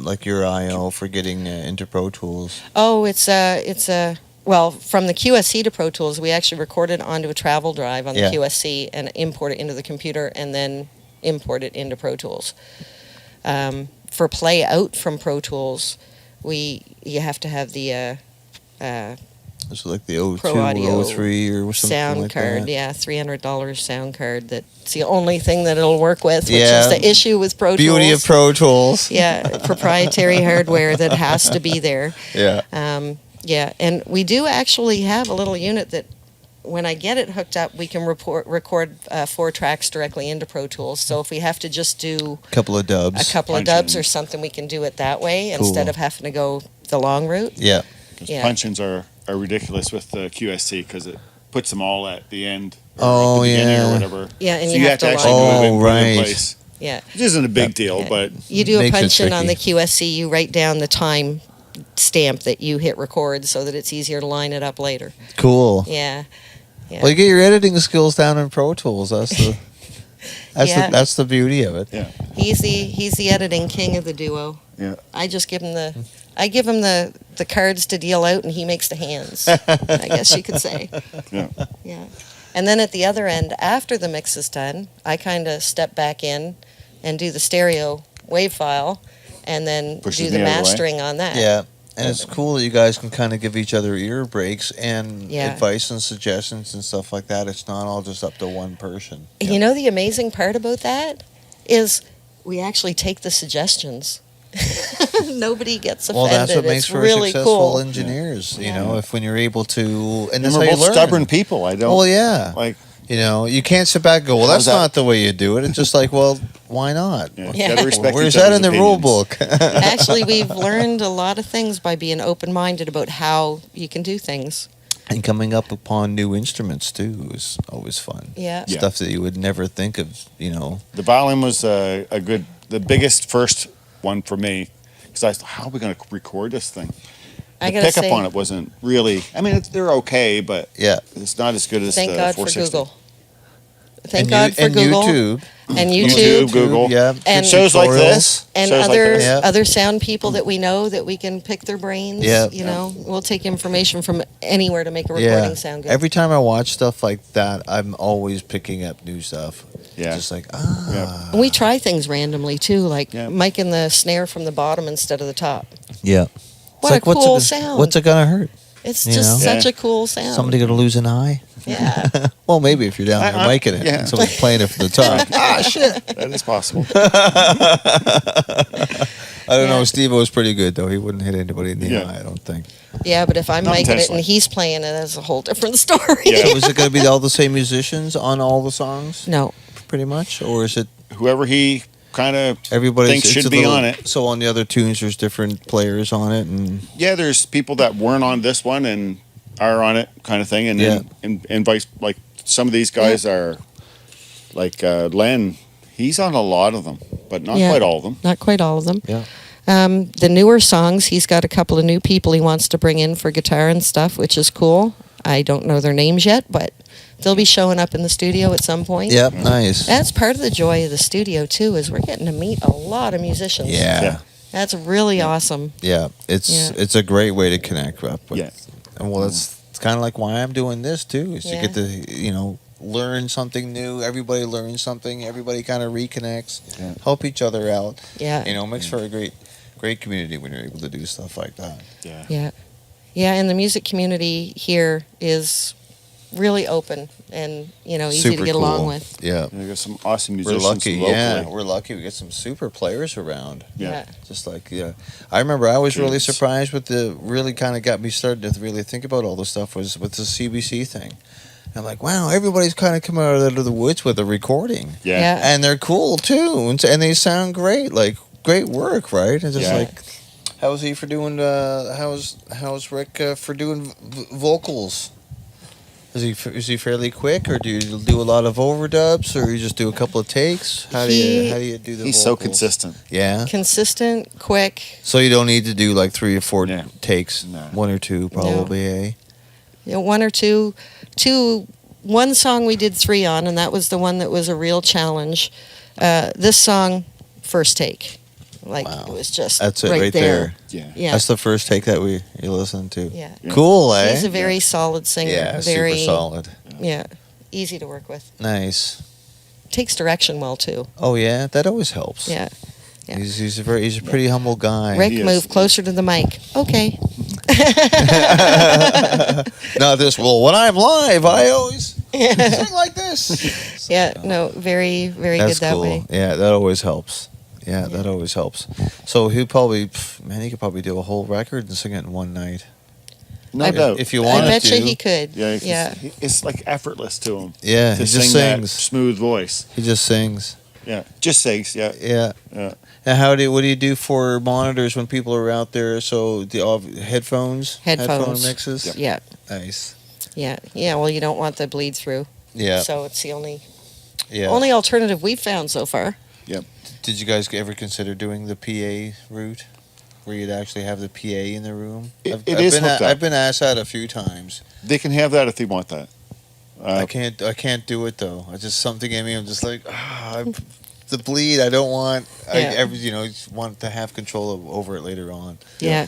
like your IO for getting into Pro Tools? Oh, it's a well, from the QSC to Pro Tools, we actually record it onto a travel drive on the Yeah. QSC and import it into the computer and then import it into Pro Tools. For play out from Pro Tools, you have to have the Is it like the O2 Pro Audio or O3 or something sound like card. that? Yeah, $300 sound card. That's the only thing that it'll work with, which Yeah. is the issue with Pro Tools. Beauty of Pro Tools. Yeah, proprietary hardware that has to be there. Yeah. Yeah, and we do actually have a little unit that, when I get it hooked up, we can record 4 tracks directly into Pro Tools. So if we have to just do A couple of dubs. a couple of Punch dubs in. or something, we can do it that way Cool. instead of having to go the long route. Yeah. Because Yeah. punch-ins are ridiculous with the QSC, because it puts them all at the end or Oh, at the beginning yeah. or whatever. Yeah, and So you have to actually line- move it Oh, and put it in right. place. Yeah. Which isn't a big deal, Yeah. but You do a Makes it punch in on the tricky. QSC, you write down the time stamp that you hit record so that it's easier to line it up later. Cool. Yeah. Yeah. Well, you get your editing skills down in Pro Tools. Yeah. That's the beauty of it. He's the editing king of the duo. Yeah. I just give him the cards to deal out, and he makes the hands. I guess you could say. Yeah. Yeah. And then at the other end, after the mix is done, I kind of step back in and do the stereo wave file, and then Pushes do the me out of the way. mastering on that. Yeah. And it's cool that you guys can kind of give each other ear breaks and Yeah. advice and suggestions and stuff like that. It's not all just up to one person. You know, the amazing part about that is we actually take the suggestions. Nobody gets offended. Well, that's what makes it's for really successful cool. engineers. You Yeah. know, if when you're able to, and And that's we're how you both learn. stubborn people. I don't Well, yeah. like. You know, you can't sit back and go, well, How's that's that? not the way you do it. It's just like, well, why not? Yeah. Yeah. Gotta respect Where's each that other's in the rule opinions. book? Actually, we've learned a lot of things by being open-minded about how you can do things. And coming up upon new instruments, too, is always fun. Yeah. Yeah. Stuff that you would never think of, you know. The violin was the biggest first one for me, because I thought, how are we going to record this thing? I The gotta pickup say, on it wasn't really. I mean, they're okay, but Yeah. it's not as good as thank the God for 460. Google. Thank and God for and Google YouTube. and YouTube, YouTube Google. Yeah. And- Shows like tutorials. this. and Shows like other this. Yeah. other sound people that we know that we can pick their brains. Yeah. You know, we'll take information from anywhere to make a Yeah. recording sound good. Every time I watch stuff like that, I'm always picking up new stuff. Yeah. Just like, And we try things randomly too, like Yeah. miking the snare from the bottom instead of the top. Yeah. What a It's like, cool sound. What's it going to hurt? It's You just know? such a cool sound. Somebody going to lose an eye? Yeah. Well, maybe if you're down there I- miking it yeah. and somebody's playing it from the top. Ah, shit. That is possible. I don't know. Yeah. Steve was pretty good, though. He wouldn't hit anybody in the Yeah. eye, I don't think. Yeah, but if I'm Not making it intentionally. and he's playing it, that's a whole different story. Yeah. So is it going to be all the same musicians on all the songs, No. pretty much? Or is it Whoever he kind of everybody Thinks should be on it. So on the other tunes, there's different players on it, and yeah, there's people that weren't on this one and are on it, kind of thing, and then and vice like some of these guys are like Len. He's on a lot of them, but not Yeah. quite all of them. Not quite all of them. Yeah. The newer songs, he's got a couple of new people he wants to bring in for guitar and stuff, which is cool. I don't know their names yet, but they'll be showing up in the studio at some point. Yep, nice. That's part of the joy of the studio too, is we're getting to meet a lot of musicians. Yeah, Yeah. That's really awesome. yeah. Yeah. It's a great way to connect up. With, Yeah. and well, it's kind of like why I'm doing this too, is Yeah. to get to learn something new. Everybody learns something. Everybody kind of reconnects, Yeah. help each other out. Yeah. Makes for a great community when you're able to do stuff like that. Yeah. Yeah. Yeah, and the music community here is really open and, easy Super to get cool. along with. Yeah. We got some awesome We're musicians lucky, locally. yeah. We're lucky. We get some super players around. Yeah. Just like, I remember I was really Kids. surprised with really kind of got me started to really think about all this stuff was with the CBC thing. I'm like, wow, everybody's kind of coming out of the woods with a recording. Yeah. And they're cool too. And they sound great. Like, great work, right? It's just Yeah. like, How's he for doing? How's Rick for doing vocals? Is he fairly quick, or do you do a lot of overdubs, or you just do a couple of takes? How do you do the? He's vocals? so consistent. Yeah. Consistent, quick. So you don't need to do like 3 or 4 Yeah. takes. No. 1 or 2 probably. Eh? One or two. One song we did 3 on, and that was the one that was a real challenge. This song, first take. Like, Wow. it was just That's it right there. Yeah. Yeah. That's the first take that you listened to. Yeah. Yeah. Cool, eh? He's a very solid singer. Yeah, very, super solid. Yeah. Easy to work with. Nice. Takes direction well, too. Oh yeah, that always helps. Yeah. Yeah. He's a pretty humble guy. Rick, He is. move closer to the mic. Okay. Not this. Well, when I'm live, I always sing like this. Yeah, no, very, very That's good that cool. way. Yeah, that always helps. Yeah, that always helps. So he probably, he could probably do a whole record and sing it in one night. No I- doubt. If you I wanted bet to. you he could. Yeah, Yeah. it's like effortless to him Yeah, to he sing just that sings. smooth voice. He just sings. Yeah, just sings. Yeah, Yeah. Yeah. And what do you do for monitors when people are out there? So headphones, headphone Headphones. mixes. Yeah. Nice. Yeah. Yeah. Well, you don't want the bleed through. Yeah. So it's the only Yeah. alternative we've found so far. Did you guys ever consider doing the PA route, where you'd actually have the PA in the room? It is hooked up. I've been asked that a few times. They can have that if they want that. I can't do it though. I just something in me. I'm just like the bleed. I don't want. Yeah. Just want to have control over it later on. Yeah.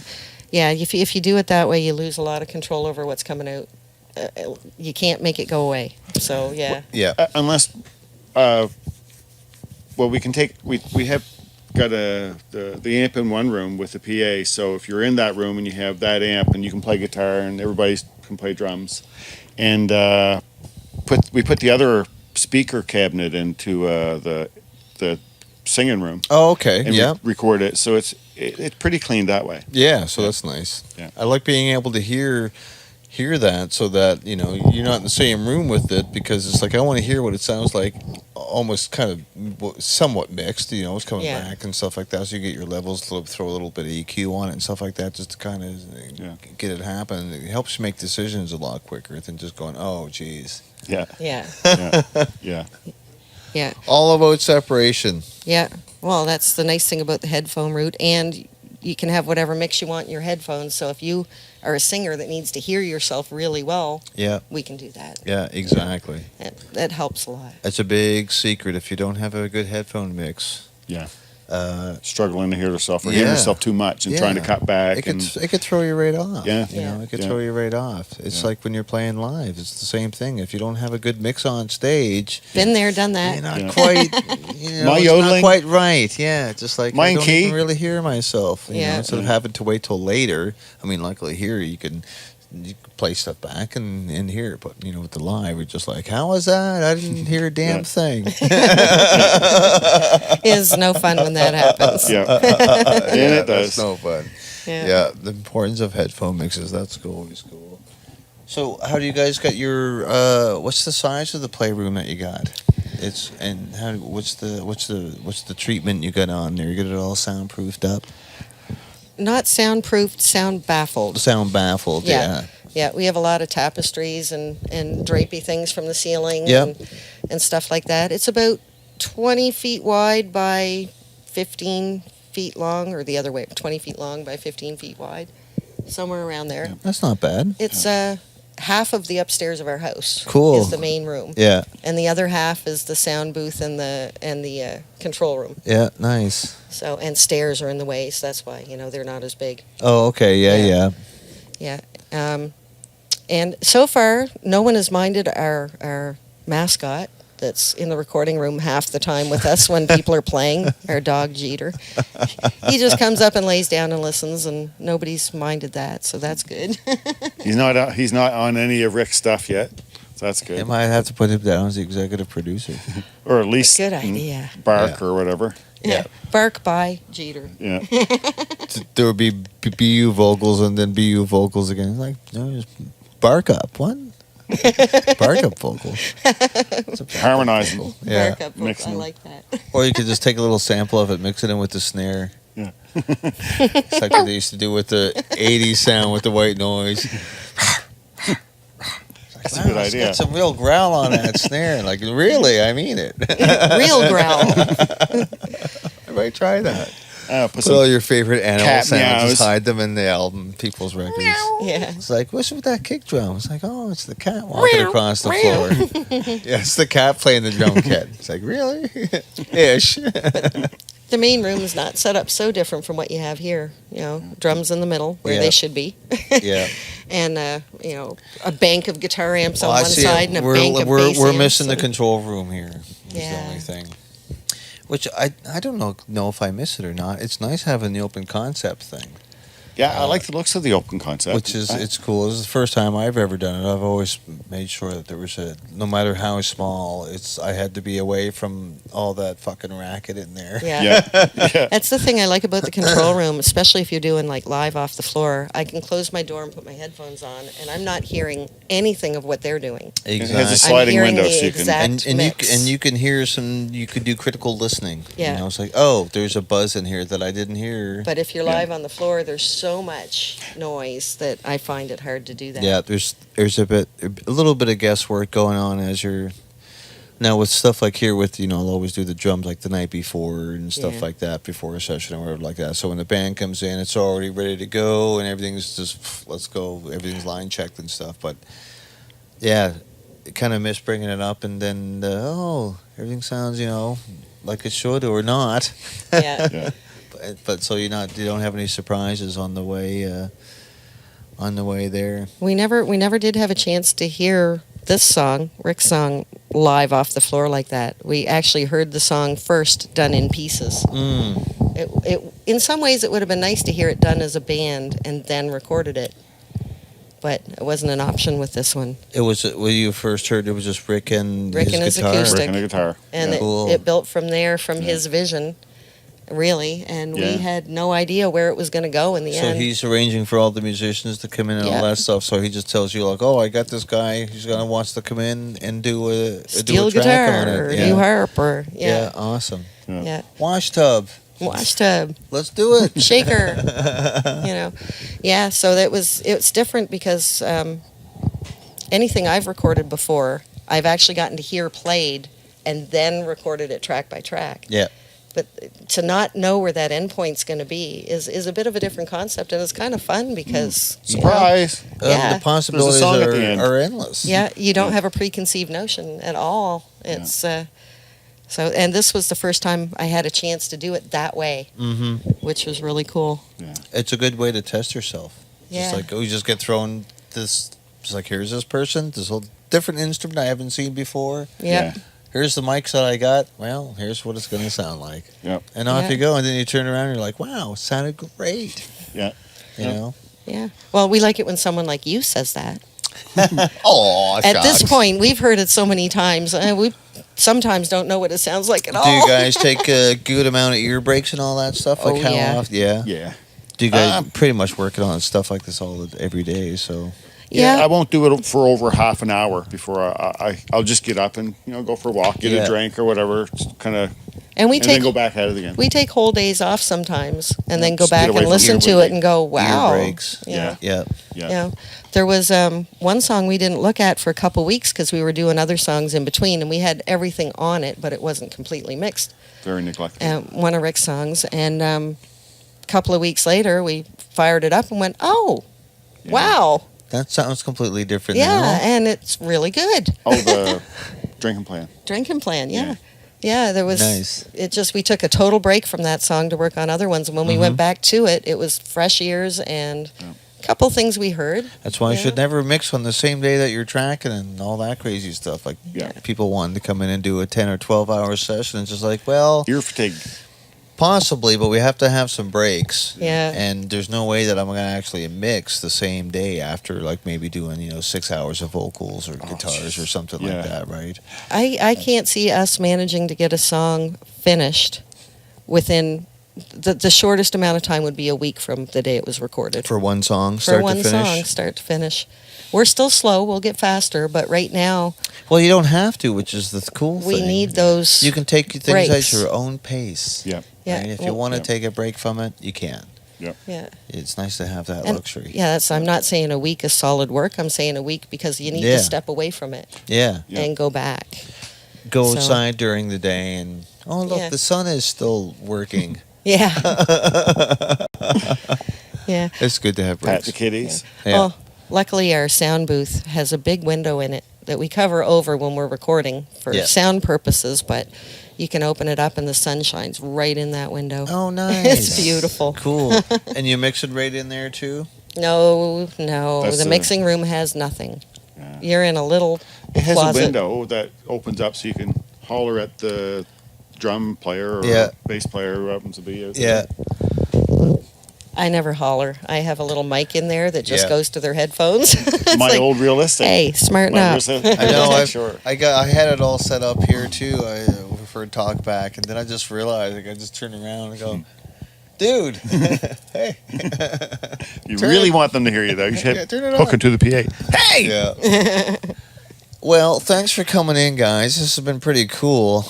Yeah. If you do it that way, you lose a lot of control over what's coming out. You can't make it go away. So yeah. Yeah. Unless, well, we can take we have got the amp in one room with the PA. So if you're in that room and you have that amp and you can play guitar and everybody can play drums, and we put the other speaker cabinet into the singing room Oh, okay. and Yeah. record it. So it's pretty clean that way. Yeah. So that's nice. Yeah. I like being able to hear that, so that you're not in the same room with it, because it's like I want to hear what it sounds like, almost kind of somewhat mixed. It's coming Yeah. back and stuff like that. So you get your levels, throw a little bit of EQ on it and stuff like that, just to kind of get it happen. It helps you make decisions a lot quicker than just going, oh, geez. Yeah, Yeah. yeah. Yeah. All about separation. Yeah. Well, that's the nice thing about the headphone route, and you can have whatever mix you want in your headphones. So if you are a singer that needs to hear yourself really well, Yeah. we can do that. Yeah. Exactly. That helps a lot. That's a big secret. If you don't have a good headphone mix. Yeah. Uh, Struggling to hear yourself or hearing Yeah. yourself too much and trying to Yeah. cut back. it could throw you right off. Yeah. It could Yeah. throw you right off. It's Yeah. like when you're playing live. It's the same thing. If you don't have a good mix on stage, Been there, done that. you're not Yeah. quite. My it's yodeling- not quite right. Yeah, just like Mine I don't key. even really hear myself. Yeah. Instead of having to wait till later. I mean, luckily here you can play stuff back and hear it. But with the live, we're just like, how was that? I didn't hear a damn Yeah. thing. Is no fun when that happens. Yeah. Yeah, it does. That's no fun. Yeah, the importance of headphone mixes. That's always cool. So, how do you guys got your? What's the size of the playroom that you got? What's the treatment you got on there? You got it all soundproofed up, Not soundproofed, sound baffled. sound baffled. Yeah. Yeah, we have a lot of tapestries and drapey things from the ceiling Yep. and stuff like that. It's about 20 feet wide by 15 feet long, or the other way, 20 feet long by 15 feet wide, somewhere around there. That's not bad. It's half of the upstairs of our house. Cool. Is the main room, Yeah, and the other half is the sound booth and the control room. yeah, nice. So, and stairs are in the way, so that's why they're not as big. Oh, okay, yeah. Yeah. And so far, no one has minded our mascot that's in the recording room half the time with us when people are playing, our dog Jeter. He just comes up and lays down and listens, and nobody's minded that, so that's good. He's not on any of Rick's stuff yet. So that's You good. might have to put him down as the executive producer. Or at least Good idea. bark Yeah. or whatever. Yeah. Bark by Jeter. Yeah. There would be BU vocals and then BU vocals again. Like, no, just bark up. What? Bark up vocals. It's a bark up Harmonizing. vocal. Yeah. Bark up. mixing I them. like that. Or you could just take a little sample of it, mix it in with the snare. It's like what they used to do with the 80s sound with the white noise. That's a good idea. It's a real growl on that snare. Like, really, I mean it. Real growl. I might try that. Put Put some all your favorite animal cat sounds, meows. just hide them in the album, people's records. Yeah. It's like, what's with that kick drum? It's like, oh, it's the cat walking across the floor. Yeah, it's the cat playing the drum kit. It's like, really? Ish. The main room is not set up so different from what you have here. You know, drums in the middle where Yeah. they should be. Yeah. And, you know, a bank of guitar amps on Well, I one see side it. and a bank of bass We're amps missing the and- control room here. Is the Yeah. only thing. Which I don't know if I miss it or not. It's nice having the open concept thing. Yeah, I like the looks of the open concept. Which is, it's cool. This is the first time I've ever done it. I've always made sure that there was no matter how small, I had to be away from all that fucking racket in there. Yeah. yeah. That's the thing I like about the control room, especially if you're doing like live off the floor. I can close my door and put my headphones on, and I'm not hearing anything of what they're doing. It has a Exactly. sliding hearing window, the so you can. exact- mix. You can hear you could do critical listening. Yeah. You know, it's like, oh, there's a buzz in here that I didn't hear. But if you're Yeah. live on the floor, there's so much noise that I find it hard to do that. Yeah, there's a little bit of guesswork going on as you're now with stuff like here with I'll always do the drums like the night before and stuff Yeah. like that before a session or whatever like that. So when the band comes in, it's already ready to go and everything's just let's go, everything's line checked and stuff. But yeah, kind of miss bringing it up and then everything sounds like it should or not. Yeah. Yeah. But so you don't have any surprises on the way there. We never did have a chance to hear this song, Rick's song, live off the floor like that. We actually heard the song first done in pieces. It in some ways it would have been nice to hear it done as a band and then recorded it. But it wasn't an option with this one. It was when you first heard it was just Rick and Rick his and his guitar. acoustic. Rick and the guitar. And Yeah. Cool. it built from there, from his vision, really. And Yeah. we had no idea where it was going to go in the So end. he's arranging for all the musicians to come in and all Yeah. that stuff. So he just tells you like, "Oh, I got this guy. He's wants to come in and do a Steel track guitar, on or it." new harp, or Yeah, awesome. yeah. Wash tub. Wash tub. Let's do it. Shaker, yeah. So it's different because anything I've recorded before, I've actually gotten to hear played and then recorded it track by track. Yeah. But to not know where that endpoint's going to be is a bit of a different concept, and it's kind of fun because Surprise! Yeah. The possibilities song at the end. are endless. you don't have a preconceived notion at all. It's so, and this was the first time I had a chance to do it that way, Mm-hmm. which was really cool. It's a good way to test yourself. Yeah. Just like you just get thrown this. It's like here's this person, this whole different instrument I haven't seen before. Yeah. Here's the mics that I got. Well, here's what it's going to sound like. Yep. And off Yeah. you go, and then you turn around and you're like, wow, it sounded great. Yeah. You know? Yeah. Well, we like it when someone like you says that. Oh, At this point, we've heard it so many times. We sometimes don't know what it sounds like at all. Do you guys take a good amount of ear breaks and all that stuff? Like Oh, how yeah. often? Yeah. Yeah. Do you guys pretty much working on stuff like this every day? So Yeah. I won't do it for over half an hour before I'll just get up and go for a walk, get Yeah. a drink or whatever, kind of, and we and take then go back at it again. we take whole days off sometimes, and then go Just get back away and from listen ear to it and go, wow. ear breaks. Yeah. Yeah. Yeah. You know, there was one song we didn't look at for a couple weeks because we were doing other songs in between, and we had everything on it, but it wasn't completely mixed. Very neglected. One of Rick's songs, and a couple of weeks later, we fired it up and went, oh, Yeah. wow, That sounds completely different yeah, now. and it's really good. Oh, the drinking plan. Drinking Plan, Yeah. yeah. Yeah, there was. Nice. It just we took a total break from that song to work on other ones, and when we went back to it, it was fresh ears and a couple things we heard. That's why you Yeah. should never mix on the same day that you're tracking and all that crazy stuff. Like Yeah. people wanting to come in and do a 10 or 12 hour session. It's just like, well, Ear fatigue. possibly, but we have to have some breaks. Yeah. And there's no way that I'm going to actually mix the same day after, like maybe doing 6 hours of vocals or guitars or something Yeah. like that, right? I can't see us managing to get a song finished within the shortest amount of time would be a week from the day it was recorded. For one song, For start one to finish. song, start to finish. We're still slow. We'll get faster, but right now Well, you don't have to, which is the cool we thing. need those. You can take things breaks. at your own pace. Yeah. Yeah. Right? If you well, want to yeah. take a break from it, you can. yeah. It's nice to have that And- luxury. Yeah, that's. I'm not saying a week is solid work. I'm saying a week because you need Yeah. to step away from it Yeah. Yeah. and go back. Go So- outside during the day and, oh, look, Yeah. the sun is still working. Yeah. Yeah. It's good to have Pat breaks. the kitties. Yeah. Well, luckily our sound booth has a big window in it that we cover over when we're recording for Yeah. sound purposes, but you can open it up and the sun shines right in that window. Oh, nice. It's beautiful. Cool. And you mix it right in there, too? No, That's the the- mixing room has nothing. Yeah. You're in a little It has closet. a window that opens up so you can holler at the drum player or Yeah. bass player who happens to be out Yeah. there. I never holler. I have a little mic in there that just Yeah. goes to their headphones. It's My like, old realistic. hey, smarten My up. realistic- I know. Sure. I had it all set up here too. For talk back, and then I just realized, like, I just turned around and go, "Dude, hey, You Turn really it- want them to hear you, though. You should Yeah, turn it hook on. it to the PA. Hey! yeah." Well, thanks for coming in, guys. This has been pretty cool.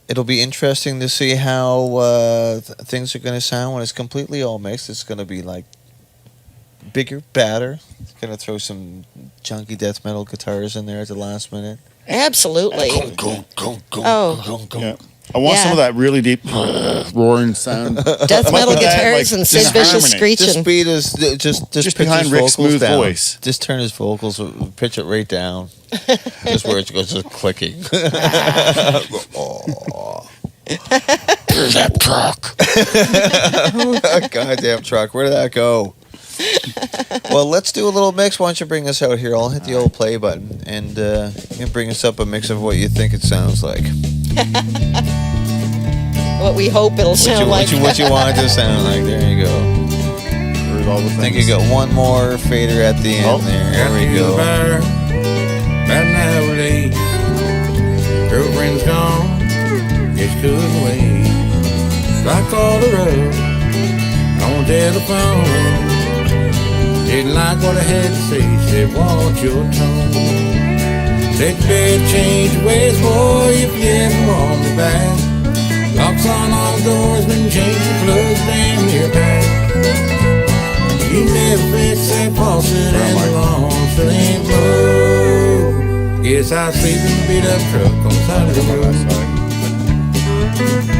It'll be interesting to see how things are going to sound when it's completely all mixed. It's going to be like bigger, badder. It's going to throw some junky death metal guitars in there at the last minute. Absolutely. Oh. Yeah. I want Yeah. some of that really deep roaring sound. Death metal Put that, guitars like, and just Sid Vicious harmony. screeching. Just beat his, just Just pitch behind his Rick's vocals smooth down. voice. Just turn his vocals, pitch it right down. Just where it goes, just clicking. Here's that truck. Goddamn truck. Where did that go? Well, let's do a little mix. Why don't you bring us out here? I'll hit the old play button and you can bring us up a mix of what you think it sounds like. What we hope it'll sound like. What you want it to sound like. There you go. Heard all the I think you things. got one more fader at the end Oh, there. There we go. About an hour late. Girlfriend's gone. Just couldn't wait. So I called her up on the telephone. Didn't like what I had to say. Said, "Watch your tone." Said, "You better change your ways, boy, if you ever want me back. Locks on all doors, been changing plugs, damn near back. You never fix that faucet and the lawn still ain't blow. Guess I sleep in the beat up truck on the side of the road."